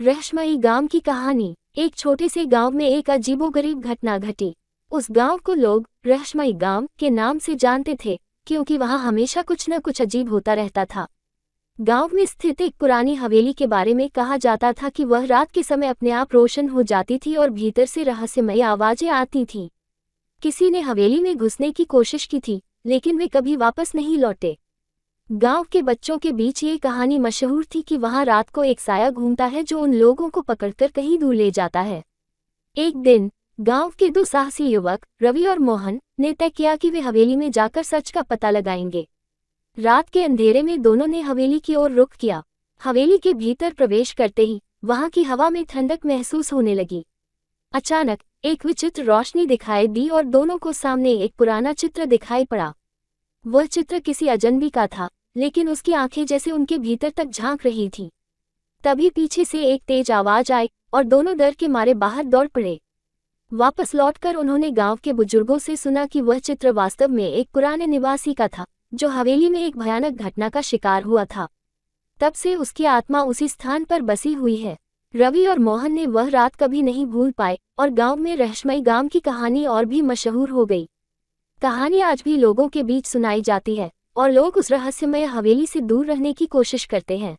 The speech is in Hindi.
रहस्यमयी गांव की कहानी। एक छोटे से गांव में एक अजीबोगरीब घटना घटी। उस गांव को लोग रहस्यमयी गांव के नाम से जानते थे क्योंकि वहां हमेशा कुछ न कुछ अजीब होता रहता था। गांव में स्थित एक पुरानी हवेली के बारे में कहा जाता था कि वह रात के समय अपने आप रोशन हो जाती थी और भीतर से रहस्यमयी आवाजें आती थीं। किसी ने हवेली में घुसने की कोशिश की थी, लेकिन वे कभी वापस नहीं लौटे। गांव के बच्चों के बीच ये कहानी मशहूर थी कि वहां रात को एक साया घूमता है जो उन लोगों को पकड़कर कहीं दूर ले जाता है। एक दिन गांव के दो साहसी युवक रवि और मोहन ने तय किया कि वे हवेली में जाकर सच का पता लगाएंगे। रात के अंधेरे में दोनों ने हवेली की ओर रुख किया। हवेली के भीतर प्रवेश करते ही वहां की हवा में ठंडक महसूस होने लगी। अचानक एक विचित्र रोशनी दिखाई दी और दोनों को सामने एक पुराना चित्र दिखाई पड़ा। वह चित्र किसी अजनबी का था, लेकिन उसकी आंखें जैसे उनके भीतर तक झांक रही थीं। तभी पीछे से एक तेज आवाज आई और दोनों डर के मारे बाहर दौड़ पड़े। वापस लौटकर उन्होंने गांव के बुजुर्गों से सुना कि वह चित्र वास्तव में एक पुराने निवासी का था, जो हवेली में एक भयानक घटना का शिकार हुआ था। तब से उसकी आत्मा उसी स्थान पर बसी हुई है। रवि और मोहन ने वह रात कभी नहीं भूल पाए और गांव में रहस्यमयी गांव की कहानी और भी मशहूर हो गई। कहानी आज भी लोगों के बीच सुनाई जाती है और लोग उस रहस्यमय हवेली से दूर रहने की कोशिश करते हैं।